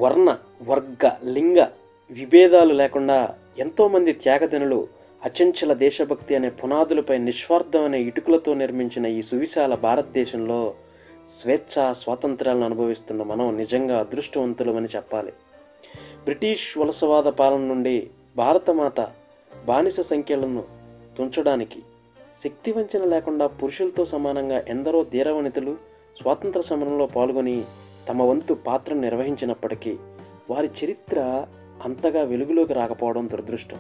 వర్ణ, వర్గ, లింగ విభేదాలు లేకుండా ఎంతోమంది త్యాగదనులు అచంచల దేశభక్తి అనే పునాదులపై నిస్వార్థం అనే ఇటుకలతో నిర్మించిన ఈ సువిశాల భారతదేశంలో స్వేచ్ఛ స్వాతంత్ర్యాలను అనుభవిస్తున్న మనం నిజంగా అదృష్టవంతులమని చెప్పాలి. బ్రిటిష్ వలసవాద పాలన నుండి భారతమాత బానిస సంఖ్యలను తుంచడానికి శక్తివంచన లేకుండా పురుషులతో సమానంగా ఎందరో ధీరవనితలు స్వాతంత్ర సమరంలో పాల్గొని తమ వంతు పాత్రను నిర్వహించినప్పటికీ వారి చరిత్ర అంతగా వెలుగులోకి రాకపోవడం దురదృష్టం.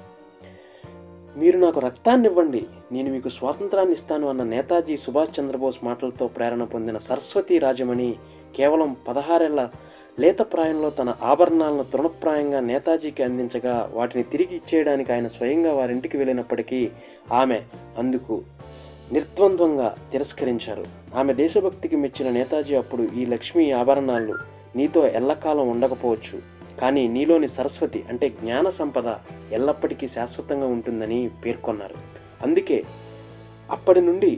మీరు నాకు రక్తాన్ని ఇవ్వండి, నేను మీకు స్వాతంత్రాన్ని ఇస్తాను అన్న నేతాజీ సుభాష్ చంద్రబోస్ మాటలతో ప్రేరణ పొందిన సరస్వతి రాజమణి కేవలం 16 ఏళ్ల లేత ప్రాయంలో తన ఆభరణాలను తృణప్రాయంగా నేతాజీకి అందించగా వాటిని తిరిగి ఇచ్చేయడానికి ఆయన స్వయంగా వారింటికి వెళ్ళినప్పటికీ ఆమె అందుకు నిర్ద్వంద్వంగా తిరస్కరించారు. ఆమె దేశభక్తికి మెచ్చిన నేతాజీ అప్పుడు, ఈ లక్ష్మీ ఆభరణాలు నీతో ఎల్లకాలం ఉండకపోవచ్చు, కానీ నీలోని సరస్వతి అంటే జ్ఞాన సంపద ఎల్లప్పటికీ శాశ్వతంగా ఉంటుందని పేర్కొన్నారు. అందుకే అప్పటి నుండి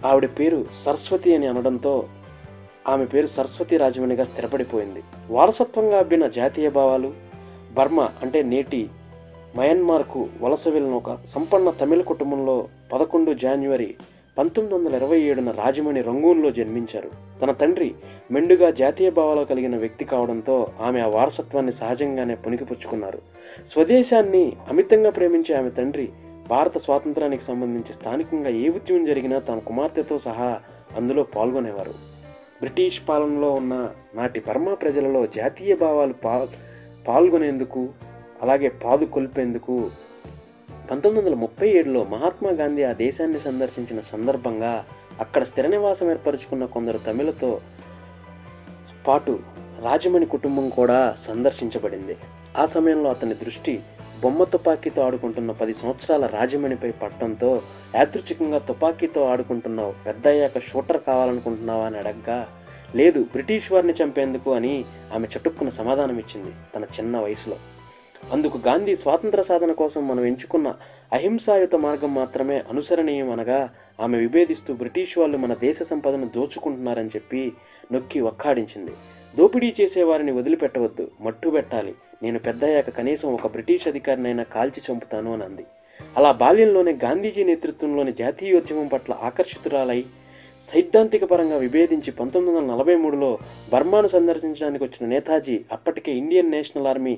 ఆవిడ పేరు సరస్వతి అని అనడంతో ఆమె పేరు సరస్వతి రాజమణిగా స్థిరపడిపోయింది. వారసత్వంగా అబ్బిన జాతీయ భావాలు బర్మా అంటే నేటి మయన్మార్కు వలస వెళ్ళిన ఒక సంపన్న తమిళ కుటుంబంలో 11 జనవరి 1927 రాజమణి రంగూన్లో జన్మించారు. తన తండ్రి మెండుగా జాతీయ భావాలు కలిగిన వ్యక్తి కావడంతో ఆమె ఆ వారసత్వాన్ని సహజంగానే పుణికిపుచ్చుకున్నారు. స్వదేశాన్ని అమితంగా ప్రేమించే ఆమె తండ్రి భారత స్వాతంత్రానికి సంబంధించి స్థానికంగా ఏ ఉద్యమం జరిగినా తన కుమార్తెతో సహా అందులో పాల్గొనేవారు. బ్రిటిష్ పాలనలో ఉన్న నాటి బర్మా ప్రజలలో జాతీయ భావాలు పాల్గొనేందుకు అలాగే పాదుకొల్పేందుకు 1937లో మహాత్మా గాంధీ ఆ దేశాన్ని సందర్శించిన సందర్భంగా అక్కడ స్థిర నివాసం ఏర్పరచుకున్న కొందరు తమిళతో పాటు రాజమణి కుటుంబం కూడా సందర్శించబడింది. ఆ సమయంలో అతని దృష్టి బొమ్మ తుపాకీతో ఆడుకుంటున్న 10 సంవత్సరాల రాజమణిపై పట్టడంతో యాదృచ్ఛికంగా తుపాకీతో ఆడుకుంటున్నావు, పెద్దయ్యాక షూటర్ కావాలనుకుంటున్నావా అని అడగ్గా, లేదు బ్రిటిష్ వారిని చంపేందుకు అని ఆమె చటుక్కున సమాధానం ఇచ్చింది తన చిన్న వయసులో. అందుకు గాంధీ స్వాతంత్ర సాధన కోసం మనం ఎంచుకున్న అహింసాయుత మార్గం మాత్రమే అనుసరణీయం అనగా ఆమె విభేదిస్తూ బ్రిటిష్ వాళ్ళు మన దేశ సంపదను దోచుకుంటున్నారని చెప్పి నొక్కి వక్కాడించింది. దోపిడీ చేసేవారిని వదిలిపెట్టవద్దు, మట్టుబెట్టాలి, నేను పెద్దయ్యాక కనీసం ఒక బ్రిటిష్ అధికారినైనా కాల్చి చంపుతాను అని అంది. అలా బాల్యంలోనే గాంధీజీ నేతృత్వంలోని జాతీయోద్యమం పట్ల ఆకర్షితురాలై సైద్ధాంతిక పరంగా విభేదించి 1943లో బర్మాను సందర్శించడానికి వచ్చిన నేతాజీ అప్పటికే ఇండియన్ నేషనల్ ఆర్మీ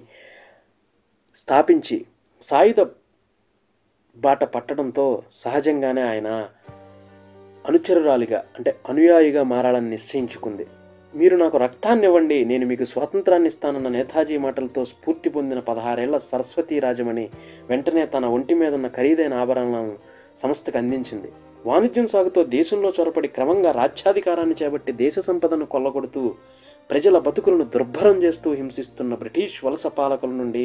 స్థాపించి సాయుధ బాట పట్టడంతో సహజంగానే ఆయన అనుచరురాలిగా అంటే అనుయాయిగా మారాలని నిశ్చయించుకుంది. మీరు నాకు రక్తాన్ని ఇవ్వండి, నేను మీకు స్వాతంత్రాన్ని ఇస్తానన్న నేతాజీ మాటలతో స్ఫూర్తి పొందిన 16 ఏళ్ల సరస్వతి రాజమణి వెంటనే తన ఒంటి మీద ఉన్న ఖరీదైన ఆభరణాలను సంస్థకు అందించింది. వాణిజ్యం సాగుతో దేశంలో చొరపడి క్రమంగా రాజ్యాధికారాన్ని చేపట్టి దేశ సంపదను కొల్లగొడుతూ ప్రజల బతుకులను దుర్భరం చేస్తూ హింసిస్తున్న బ్రిటిష్ వలస పాలకుల నుండి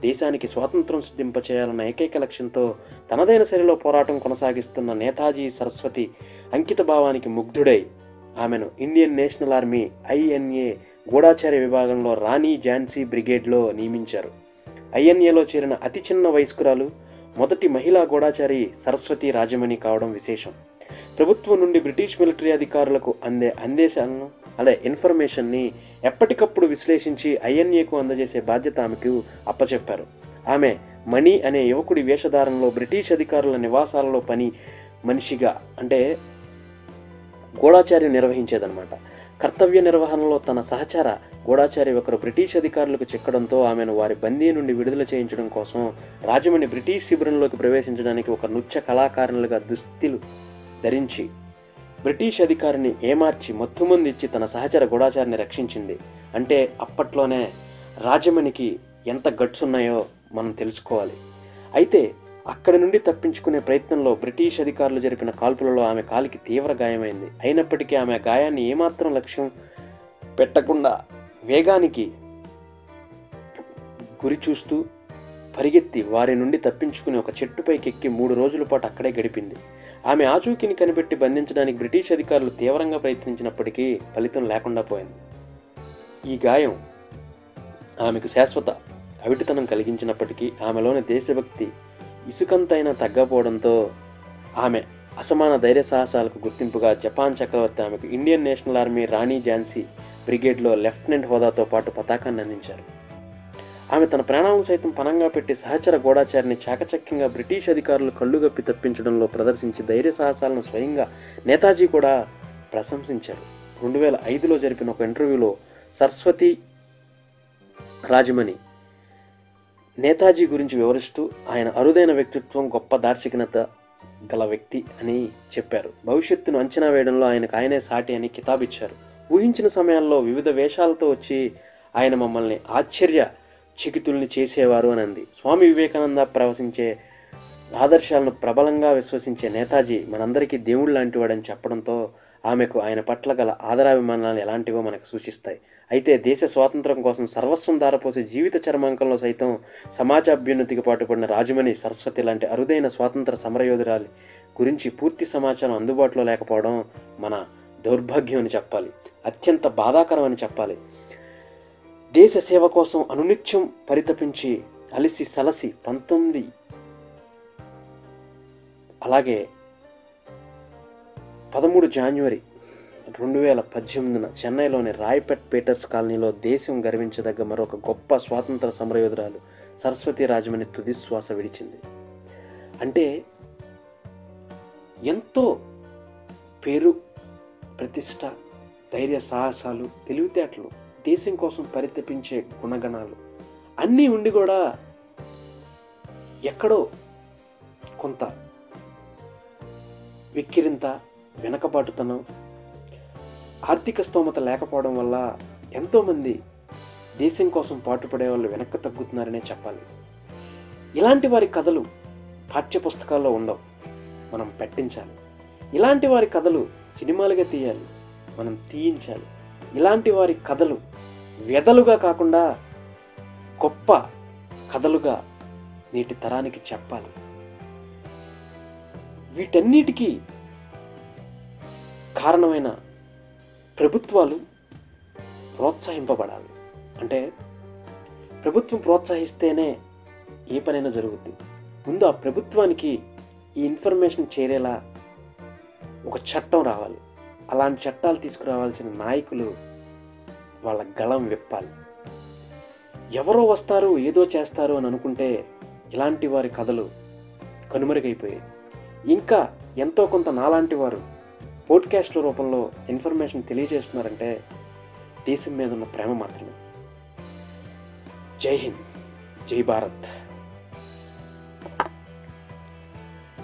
దేశానికి స్వాతంత్రం సిద్ధింపచేయాలన్న ఏకైక లక్ష్యంతో తనదైన శైలిలో పోరాటం కొనసాగిస్తున్న నేతాజీ సరస్వతి అంకిత భావానికి ముగ్ధుడై ఆమెను ఇండియన్ నేషనల్ ఆర్మీ INA గూఢాచార్య విభాగంలో రాణి ఝాన్సీ బ్రిగేడ్లో నియమించారు. INAలో చేరిన అతి చిన్న వయస్కురాలు, మొదటి మహిళా గూఢాచారి సరస్వతి రాజమణి కావడం విశేషం. ప్రభుత్వం నుండి బ్రిటిష్ మిలిటరీ అధికారులకు అందేశాలను ఇన్ఫర్మేషన్ని ఎప్పటికప్పుడు విశ్లేషించి INAకు అందజేసే బాధ్యత ఆమెకు అప్పచెప్పారు. ఆమె మణి అనే యువకుడి వేషధారణలో బ్రిటిష్ అధికారుల నివాసాలలో మనిషిగా అంటే గూఢాచార్య నిర్వహించేదన్నమాట. కర్తవ్య నిర్వహణలో తన సహచర గూఢాచారి ఒకరు బ్రిటిష్ అధికారులకు చిక్కడంతో ఆమెను వారి బందీ నుండి విడుదల చేయించడం కోసం రాజమణి బ్రిటిష్ శిబిరంలోకి ప్రవేశించడానికి ఒక నృత్య కళాకారులుగా దుస్తులు ధరించి బ్రిటిష్ అధికారిని ఏమార్చి మత్తుమందిచ్చి తన సహచర గూఢాచారిని రక్షించింది. అంటే అప్పట్లోనే రాజమణికి ఎంత గట్స్ ఉన్నాయో మనం తెలుసుకోవాలి. అయితే అక్కడి నుండి తప్పించుకునే ప్రయత్నంలో బ్రిటిష్ అధికారులు జరిపిన కాల్పులలో ఆమె కాలికి తీవ్ర గాయమైంది. అయినప్పటికీ ఆమె గాయాన్ని ఏమాత్రం లక్ష్యం పెట్టకుండా వేగానికి గురి చూస్తూ పరిగెత్తి వారి నుండి తప్పించుకుని ఒక చెట్టుపైకెక్కి 3 రోజుల పాటు అక్కడే గడిపింది. ఆమె ఆచూకీని కనిపెట్టి బంధించడానికి బ్రిటిష్ అధికారులు తీవ్రంగా ప్రయత్నించినప్పటికీ ఫలితం లేకుండా పోయింది. ఈ గాయం ఆమెకు శాశ్వత అవిటితనం కలిగించినప్పటికీ ఆమెలోని దేశభక్తి ఇసుకంతైనా తగ్గపోవడంతో ఆమె అసమాన ధైర్య సాహసాలకు గుర్తింపుగా జపాన్ చక్రవర్తి ఆమెకు ఇండియన్ నేషనల్ ఆర్మీ రాణి ఝాన్సీ బ్రిగేడ్లో లెఫ్టినెంట్ హోదాతో పాటు పతాకాన్ని అందించారు. ఆమె తన ప్రాణాలను సైతం పణంగా పెట్టి సహచర గూఢాచారిని చాకచక్యంగా బ్రిటిష్ అధికారులు కళ్ళుగప్పి తప్పించడంలో ప్రదర్శించి ధైర్య సాహసాలను స్వయంగా నేతాజీ కూడా ప్రశంసించారు. 2005లో జరిపిన ఒక ఇంటర్వ్యూలో సరస్వతి రాజమణి నేతాజీ గురించి వివరిస్తూ ఆయన అరుదైన వ్యక్తిత్వం, గొప్ప దార్శనికత గల వ్యక్తి అని చెప్పారు. భవిష్యత్తును అంచనా వేయడంలో ఆయనే సాటి అని కితాబిచ్చారు. ఊహించిన సమయాల్లో వివిధ వేషాలతో వచ్చి ఆయన మమ్మల్ని ఆశ్చర్య చకితుల్ని చేసేవారు అని అంది. స్వామి వివేకానంద ప్రవశించే ఆదర్శాలను ప్రబలంగా విశ్వసించే నేతాజీ మనందరికీ దేవుడు లాంటివాడని చెప్పడంతో ఆమెకు ఆయన పట్ల గల ఆదరాభిమానాలు ఎలాంటివో మనకు సూచిస్తాయి. అయితే దేశ స్వాతంత్రం కోసం సర్వస్వం దారపోసి జీవిత చర్మాంకంలో సైతం సమాజ అభ్యున్నతికి పాటుపడిన రాజమణి సరస్వతి లాంటి అరుదైన స్వాతంత్ర సమరయోధురాలి గురించి పూర్తి సమాచారం అందుబాటులో లేకపోవడం మన దౌర్భాగ్యం అని చెప్పాలి, అత్యంత బాధాకరం అని చెప్పాలి. దేశ సేవ కోసం అనునిత్యం పరితపించి అలిసి సలసి 19 అలాగే 13 జనవరి 2018 చెన్నైలోని రాయ్పేట్ పీటర్స్ కాలనీలో దేశం గర్వించదగ్గ మరొక గొప్ప స్వాతంత్ర సమరయోధురాలు సరస్వతి రాజమణి తుది శ్వాస విడిచింది. అంటే ఎంతో పేరు, ప్రతిష్ట, ధైర్య సాహసాలు, తెలివితేటలు, దేశం కోసం పరితపించే గుణగణాలు అన్నీ ఉండి కూడా ఎక్కడో కొంత వెక్కిరింత, వెనకబాటుతనం, ఆర్థిక స్తోమత లేకపోవడం వల్ల ఎంతోమంది దేశం కోసం పాటుపడే వాళ్ళు వెనక్కి తగ్గుతున్నారనే చెప్పాలి. ఇలాంటి వారి కథలు పాఠ్యపుస్తకాల్లో ఉండవు, మనం పెట్టించాలి. ఇలాంటి వారి కథలు సినిమాలుగా తీయాలి, మనం తీయించాలి. ఇలాంటి వారి కథలు వ్యధలుగా కాకుండా గొప్ప కథలుగా నేటి తరానికి చెప్పాలి. వీటన్నిటికీ కారణమైన ప్రభుత్వాలు ప్రోత్సహింపబడాలి. అంటే ప్రభుత్వం ప్రోత్సహిస్తేనే ఏ పనైనా జరుగుద్ది. ముందు ఆ ప్రభుత్వానికి ఈ ఇన్ఫర్మేషన్ చేరేలా ఒక చట్టం రావాలి. అలాంటి చట్టాలు తీసుకురావాల్సిన నాయకులు వాళ్ళ గళం విప్పాలి. ఎవరో వస్తారు, ఏదో చేస్తారు అని అనుకుంటే ఇలాంటి వారి కథలు కనుమరుగైపోయాయి. ఇంకా ఎంతో కొంత నాలాంటి వారు పోడ్కాస్ట్ల రూపంలో ఇన్ఫర్మేషన్ తెలియజేస్తున్నారంటే దేశం మీద ఉన్న ప్రేమ మాత్రమే. జై హింద్, జై భారత్.